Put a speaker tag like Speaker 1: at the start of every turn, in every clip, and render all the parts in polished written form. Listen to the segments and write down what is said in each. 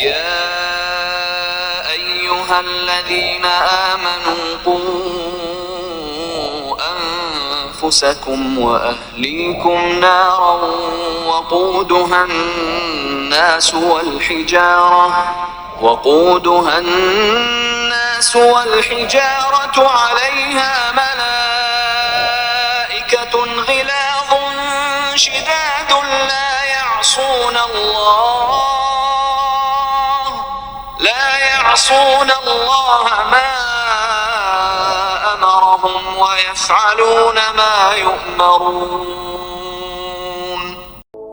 Speaker 1: يا أيها الذين آمنوا قوا أنفسكم وأهليكم نارا وقودها الناس والحجارة عليها ملائكة غلاظ شداد لا يعصون الله ما أمرهم ويفعلون ما يؤمرون।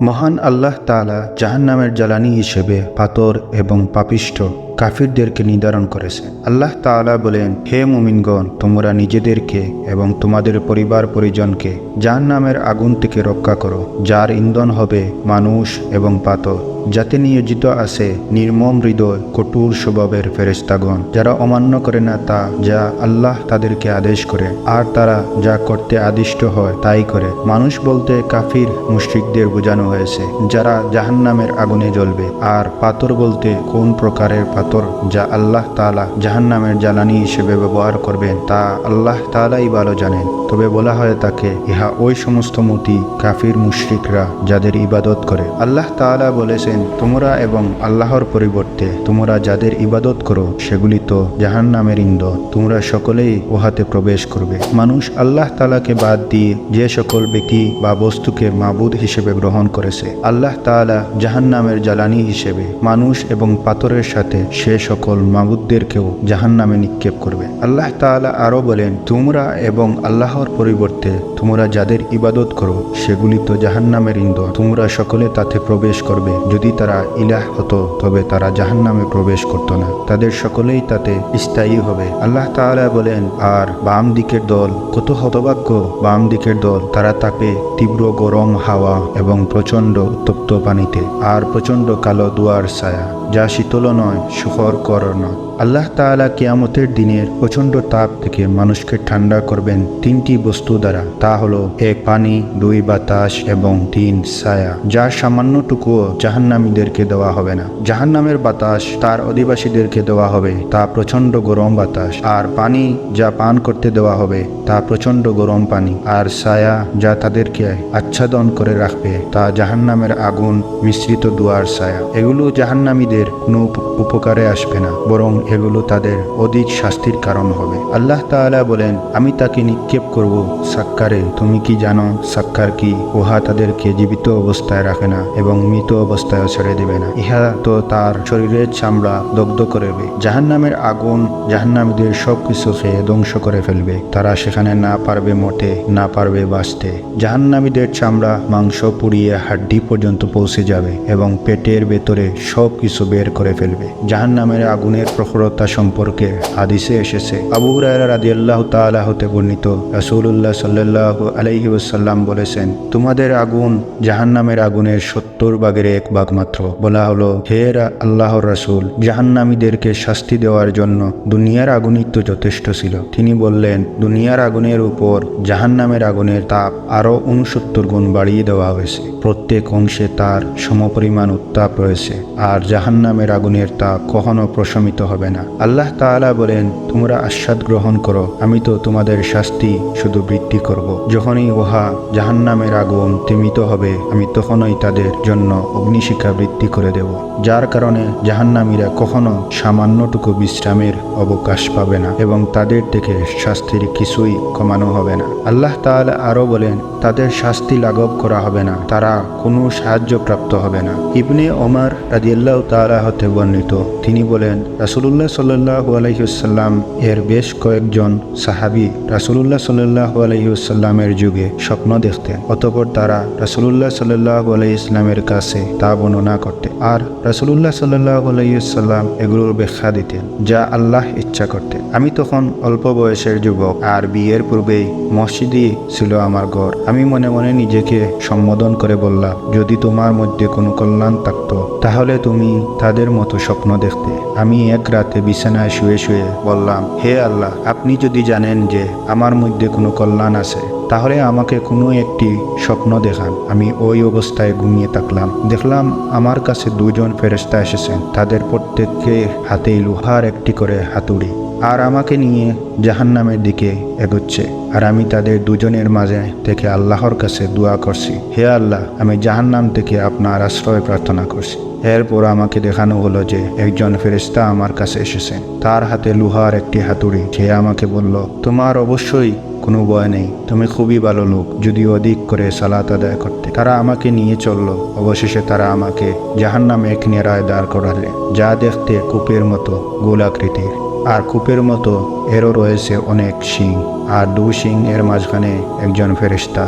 Speaker 2: মহান আল্লাহ তাআলা জাহান্নামের জ্বালানি হিসেবে পাথর এবং পাপিষ্ঠ কাফিরদেরকে নির্ধারণ করেছে। আল্লাহ তাআলা বলেন, হে মুমিনগণ, তোমরা নিজেদেরকে এবং তোমাদের পরিবার পরিজনকে জাহান্নামের আগুন থেকে রক্ষা করো, যার ইন্ধন হবে মানুষ এবং পাথর, যাতে নিয়োজিত আছে নির্মম হৃদয় কঠোর স্বভাবের ফেরেশতাগণ, যারা অমান্য করে না তা যা আল্লাহ তাদেরকে আদেশ করে, আর তারা যা করতে আদিষ্ট হয় তাই করে। মানুষ বলতে কাফির মুশরিকদের বোঝানো হয়েছে, যারা জাহান্নামের আগুনে জ্বলবে, আর পাথর বলতে কোন প্রকারের পাথর যা আল্লাহ তাআলা জাহান্নামের জ্বালানি হিসেবে ব্যবহার করবেন তা আল্লাহ তাআলাই ভালো জানেন। তবে বলা হয় তাকে, ইহা ওই সমস্ত মূর্তি কাফির মুশরিকরা যাদের ইবাদত করে। আল্লাহ তাআলা বলেছেন, তোমরা এবং আল্লাহর পরিবর্তে তোমরা যাদের ইবাদত করো সেগুলি তো জাহান্নামের ইন্ধন, তোমরা সকলেই উহাতে প্রবেশ করবে। মানুষ আল্লাহ তাআলাকে বাদ দিয়ে যে সকল ব্যক্তি বা বস্তুকে মাবুদ হিসেবে গ্রহণ করেছে, আল্লাহ তাআলা জাহান্নামের জ্বালানি হিসেবে মানুষ এবং পাথরের সাথে সে সকল মাবুদদেরকেও জাহান্নামে নিক্ষেপ করবে। আল্লাহ তাআলা আরো বলেন, তোমরা এবং আল্লাহর পরিবর্তে তোমরা যাদের ইবাদত করো সেগুলি তো জাহান্নামের ইন্ধন, তোমরা সকলে তাতে প্রবেশ করবে। যদি তারা ইলাহ হতো তবে তারা জাহান্নামে প্রবেশ করত না, তাদের সকলেই তাতে স্থায়ী হবে। আল্লাহ তাআলা বলেন, আর বাম দিকের দল, কত হতভাগ্য বাম দিকের দল, তারা তাপে তীব্র গরম হাওয়া এবং প্রচণ্ড উত্তপ্ত পানিতে, আর প্রচণ্ড কালো দুয়ার ছায়া, যা শীতল নয় সুখকর নয়। আল্লাহ তাআলা কিয়ামতের দিনের প্রচণ্ড তাপ থেকে মানুষকে ঠান্ডা করবেন তিনটি বস্তু দ্বারা, তা হলো 1 পানি, 2 বাতাস এবং 3 ছায়া, যা সামান্যটুকুও জাহান্নামীদেরকে দেওয়া হবে না। জাহান্নামের বাতাস তার অধিবাসীদেরকে দেওয়া হবে তা প্রচণ্ড গরম বাতাস, আর পানি যা পান করতে দেওয়া হবে তা প্রচণ্ড গরম পানি, আর ছায়া যা তাদেরকে আচ্ছাদন করে রাখবে তা জাহান্নামের আগুন মিশ্রিত দুয়ার ছায়া। এগুলো জাহান্নামীদের কোনো উপকারে আসবে না, বরং এগুলো তাদের অধিক শাস্তির কারণ হবে। আল্লাহ তাআলা বলেন, আমি তাকে নিক্ষেপ করব সাক্কারে। তুমি কি জানো সাক্কার কি? উহা তাদেরকে জীবিত অবস্থায় রাখে না এবং মৃত অবস্থায় ছেড়ে দেবে না, ইহা তো তার শরীরের চামড়া দগ্ধ করবে। জাহান্নামের আগুন জাহান্নামীদের সবকিছু খেয়ে ধ্বংস করে ফেলবে, তারা সেখানে না পারবে মরতে, না পারবে বাঁচতে। জাহান্নামীদের চামড়া মাংস পুড়িয়ে হাড্ডি পর্যন্ত পৌঁছে যাবে এবং পেটের ভেতরে সবকিছু বের করে ফেলবে। জাহান্নামের আগুনের প্রখরতা সম্পর্কে হাদিসে এসেছে, আবু হুরায়রা রাদিয়াল্লাহু তাআলা হতে বর্ণিত, রাসূলুল্লাহ সাল্লাল্লাহু আলাইহি ওয়াসাল্লাম বলেছেন, তোমাদের আগুন জাহান্নামের আগুনের 70 ভাগের 1 ভাগ মাত্র। বলা হলো, হে আল্লাহর রাসূল, জাহান্নামীদেরকে শাস্তি দেওয়ার জন্য দুনিয়ার আগুনই তো যথেষ্ট ছিল। তিনি বললেন, দুনিয়ার আগুনের উপর জাহান্নামের আগুনের তাপ আরো 69 গুণ বাড়িয়ে দেওয়া হয়েছে, প্রত্যেক অংশে তার সমপরিমাণ উত্তাপ রয়েছে, আর জাহান্নামের আগুনের তাপ কখনো প্রশমিত হবে না। আল্লাহ তাআলা বলেন, তোমরা আস্বাদ গ্রহণ করো, আমি তো তোমাদের শাস্তি শুধু বৃদ্ধি করব। যখনই উহা জাহান্নামের আগুন তিমিত হবে, আমি তখনই তাদের জন্য অগ্নিশিখা বৃদ্ধি করে দেব, যার কারণে জাহান্নামীরা কখনো সামান্যটুকু বিশ্রামের অবকাশ পাবে না এবং তাদের থেকে শাস্তির কিছুই কমানো হবে না। আল্লাহ তাআলা আরো বলেন, তাদের শাস্তি লাঘব করা হবে না, তারা কোনো সাহায্য প্রাপ্ত হবে না। ইবনে ওমর রাদিয়াল্লাহু তাআলা হতে বর্ণিত, তিনি বলেন, রাসূলুল্লাহ সাল্লাল্লাহু আলাইহি ওয়াসাল্লাম এর বেশ কয়েকজন সাহাবী রাসূলুল্লাহ সাল্লাল্লাহু আলাইহি ওয়াসাল্লামের যুগে স্বপ্ন দেখতেন, অতঃপর তারা রাসূলুল্লাহ সাল্লাল্লাহু আলাইহি ওয়াসাল্লামের কাছে তা বর্ণনা করতেন, আর রাসূলুল্লাহ সাল্লাল্লাহু আলাইহি ওয়াসাল্লাম এগুলোর ব্যাখ্যা দিতেন যা আল্লাহ ইচ্ছা করতেন। আমি তখন অল্প বয়সের যুবক, আর বিয়ের পূর্বেই মসজিদই ছিল আমার ঘর। আমি মনে মনে নিজেকে সম্বোধন করে বললাম, যদি তোমার মধ্যে কোনো কল্যাণ থাকতো তাহলে তুমি তাদের মতো স্বপ্ন দেখতে। আমি এক রাতে বিছানায় শুয়ে শুয়ে বললাম, হে আল্লাহ, আপনি যদি জানেন যে আমার মধ্যে কোনো কল্যাণ আছে, তাহলে আমাকে কোনো একটি স্বপ্ন দেখান। আমি ওই অবস্থায় ঘুমিয়ে থাকলাম। দেখলাম আমার কাছে দুজন ফেরেশতা এসেছেন। তাদের প্রত্যেকের হাতেই লোহার একটি করে হাতুড়ি, আর আমাকে নিয়ে জাহান্নামের দিকে এগোচ্ছে। আর আমি তাদের দুজনের মাঝে থেকে আল্লাহর কাছে দোয়া করছি, হে আল্লাহ, আমি জাহান্নাম থেকে আপনার আশ্রয় প্রার্থনা করছি। এরপর আমাকে দেখানো হলো যে একজন ফেরেশতা আমার কাছে এসেছেন, তার হাতে লোহার একটি হাতুড়ি। সে আমাকে বলল, তোমার অবশ্যই কোনো ভয় নেই, তুমি খুবই ভালো লোক, যদি অধিক করে সালাত আদায় করতে। তারা আমাকে নিয়ে চলল। অবশেষে তারা আমাকে জাহান্নামে এক নেড়ায় দাঁড় করালে, যা দেখতে কূপের মতো গোলাকৃতির, আর কূপের মতো এরও রয়েছে অনেক শিং, আর দু শিং এর মাঝখানে একজন ফেরেশতা,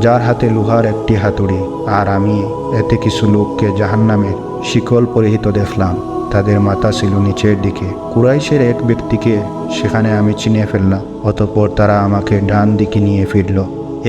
Speaker 2: যার হাতে লোহার একটি হাতুড়ি। আর আমি এতে কিছু লোককে জাহান্নামের শিকল পরিহিত দেখলাম। তাদের মাথা ছিল নিচের দিকে। কুরাইশের এক ব্যক্তিকে সেখানে আমি চিনে ফেললাম। অতঃপর তারা আমাকে ডান দিকে নিয়ে ফিরল।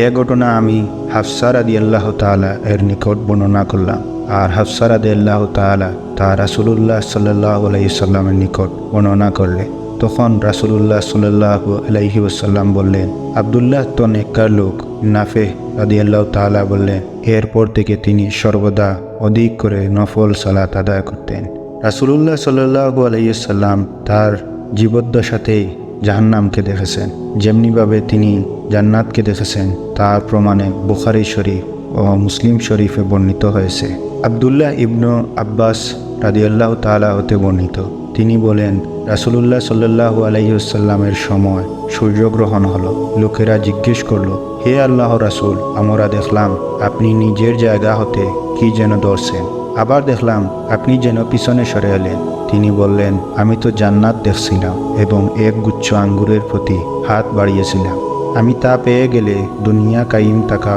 Speaker 2: এ ঘটনা আমি হাফসা রাদিয়াল্লাহু তাআলা এর নিকট বর্ণনা করলাম। আর হাফসা রাদিয়াল্লাহু তাআলা তা রাসূলুল্লাহ সাল্লাল্লাহু আলাইহি সাল্লামের নিকট বর্ণনা করলে তখন রাসূলুল্লাহ সাল্লাল্লাহু আলাইহি ওয়াসাল্লাম বললেন, আব্দুল্লাহ তো নেককার লোক। নাফে রাদিয়াল্লাহু তাআলা বললেন, এরপর থেকে তিনি সর্বদা অধিক করে নফল সালাত আদায় করতেন। রাসূলুল্লাহ সাল্লাল্লাহু আলাইহি সাল্লাম তার জীবদ্দশাতেই জাহান্নামকে দেখেছেন, যেমনিভাবে তিনি জান্নাতকে দেখেছেন তার প্রমাণে বুখারী শরীফ ও মুসলিম শরীফে বর্ণিত হয়েছে। আব্দুল্লাহ ইবনু আব্বাস রাদিয়াল্লাহু তাআলা হতে বর্ণিত, তিনি বলেন, রাসূলুল্লাহ সাল্লাল্লাহু আলাইহি ওয়াসাল্লামের সময় সূর্যগ্রহণ হলো। লোকেরা জিজ্ঞেস করল, হে আল্লাহর রাসূল, আমরা দেখলাম আপনি নিজের জায়গা হতে কি যেন ধরছেন, আবার দেখলাম আপনি যেন পিছনে সরে এলেন। তিনি বললেন, আমি তো জান্নাত দেখছিলাম এবং এক গুচ্ছ আঙ্গুরের প্রতি হাত বাড়িয়েছিলাম। আমি তা পেয়ে গেলে দুনিয়া কায়েম থাকা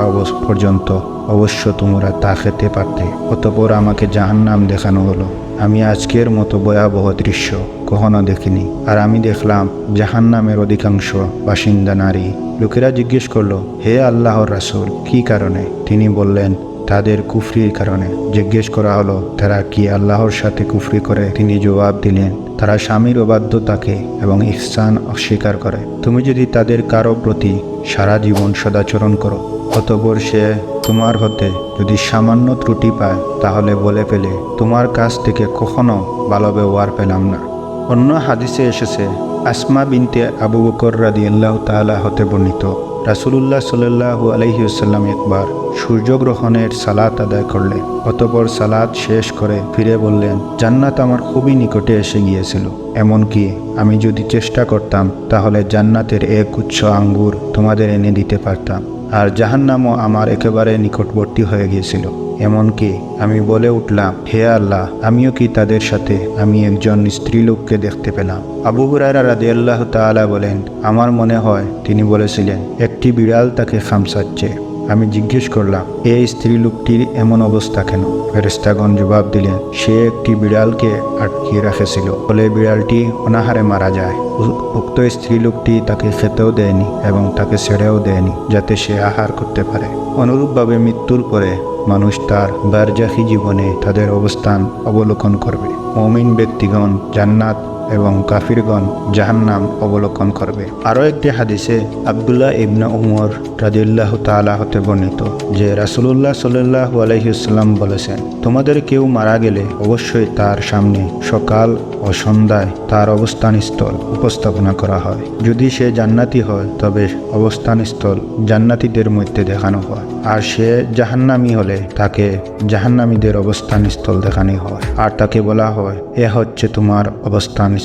Speaker 2: পর্যন্ত অবশ্য তোমরা তা খেতে পারতে। অতঃপর আমাকে জাহান্নাম দেখানো হলো। আমি আজকের মতো ভয়াবহ দৃশ্য কখনো দেখিনি। আর আমি দেখলাম জাহান্নামের অধিকাংশ বাসিন্দা নারী। লোকেরা জিজ্ঞেস করলো, হে আল্লাহর রাসূল, কি কারণে? তিনি বললেন, তাদের কুফরির কারণে। জিজ্ঞেস করা হলো, তারা কি আল্লাহর সাথে কুফরি করে? তিনি জবাব দিলেন, তারা স্বামীর অবাধ্যতাকে এবং ইহসান অস্বীকার করে। তুমি যদি তাদের কারো প্রতি সারা জীবন সদাচরণ করো, অতঃপর সে তোমার হতে যদি সামান্য ত্রুটি পায়, তাহলে বলে ফেলে, তোমার কাছ থেকে কখনো ভালো ব্যবহার পেলাম না। অন্য হাদিসে এসেছে, আসমা বিনতে আবু বকর রাদিয়াল্লাহু তাআলা হতে বর্ণিত, রাসূলুল্লাহ সাল্লাল্লাহু আলাইহি ওয়াসাল্লাম একবার সূর্যগ্রহণের সালাত আদায় করলেন। অতঃপর সালাত শেষ করে ফিরে বললেন, জান্নাত আমার খুবই নিকটে এসে গিয়েছিল। এমনকি আমি যদি চেষ্টা করতাম তাহলে জান্নাতের এক গুচ্ছ আঙ্গুর তোমাদের এনে দিতে পারতাম। আর জাহান্নামও আমার একেবারে নিকটবর্তী হয়ে গিয়েছিল। এমনকি আমি বলে উঠলাম, হে আল্লাহ, আমিও কি তাদের সাথে? আমি একজন স্ত্রীলোককে দেখতে পেলাম। আবু হুরায়রা রাদিয়াল্লাহু তাআলা বলেন, আমার মনে হয় তিনি বলেছিলেন, একটি বিড়াল তাকে খামসাচ্ছে। আমি জিজ্ঞেস করলাম, এই স্ত্রীলোকটির এমন অবস্থা কেন? ফেরেশতাগণ জবাব দিলেন, সে একটি বিড়ালকে আটকে রেখেছিল, ফলে বিড়ালটি অনাহারে মারা যায়। উক্ত স্ত্রীলোকটি তাকে খেতেও দেয়নি এবং তাকে ছেড়েও দেয়নি, যাতে সে আহার করতে পারে। অনুরূপভাবে মৃত্যুর পরে মানুষ তার বারজাখী জীবনে তাদের অবস্থান অবলোকন করবে। মুমিন ব্যক্তিগণ জান্নাত এবং কাফিরগণ জাহান্নাম অবলোকন করবে। আরও একটি হাদিসে আব্দুল্লাহ ইবনে উমর রাদিয়াল্লাহু তাআলা হতে বর্ণিত যে রাসূলুল্লাহ সাল্লাল্লাহু আলাইহি ওয়াসাল্লাম বলেছেন, তোমাদের কেউ মারা গেলে অবশ্যই তার সামনে সকাল ও সন্ধ্যায় তার অবস্থানস্থল উপস্থাপনা করা হয়। যদি সে জান্নাতি হয় তবে অবস্থানস্থল জান্নাতীদের মধ্যে দেখানো হয়, আর সে জাহান্নামী হলে তাকে জাহান্নামীদের অবস্থানস্থল দেখানো হয়। আর তাকে বলা হয়, এ হচ্ছে তোমার অবস্থানস্থল।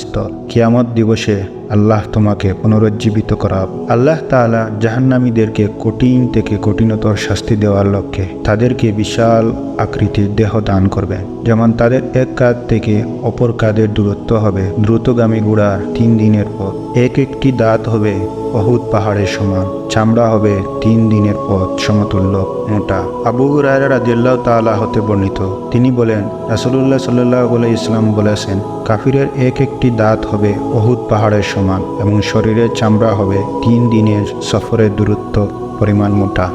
Speaker 2: কিয়ামত দিবসে আল্লাহ তোমাকে পুনরুজ্জীবিত করাব। আল্লাহ তাআলা জাহান্নামীদেরকে কঠিন থেকে কঠিনতর শাস্তি দেওয়ার লক্ষ্যে তাদেরকে বিশাল আকৃতির দেহ দান করবেন। যেমন তাদের এক কাঁধ থেকে অপর কাঁধের দূরত্ব হবে দ্রুতগামী ঘোড়ার 3 দিনের পথ। এক একটি দাঁত হবে উহুদ পাহাড়ের সমান, চামড়া হবে 3 দিনের পথ সমতুল্য মোটা। আবু হুরায়রা রাদিয়াল্লাহু তাআলা হতে বর্ণিত, তিনি বলেন, রাসূলুল্লাহ সাল্লাল্লাহু আলাইহি ওয়াসাল্লাম বলেছেন, কাফিরের এক একটি দাঁত হবে উহুদ পাহাড়ের সমান এবং শরীরের চামড়া হবে 3 দিনের সফরের দূরত্ব পরিমাণ মোটা।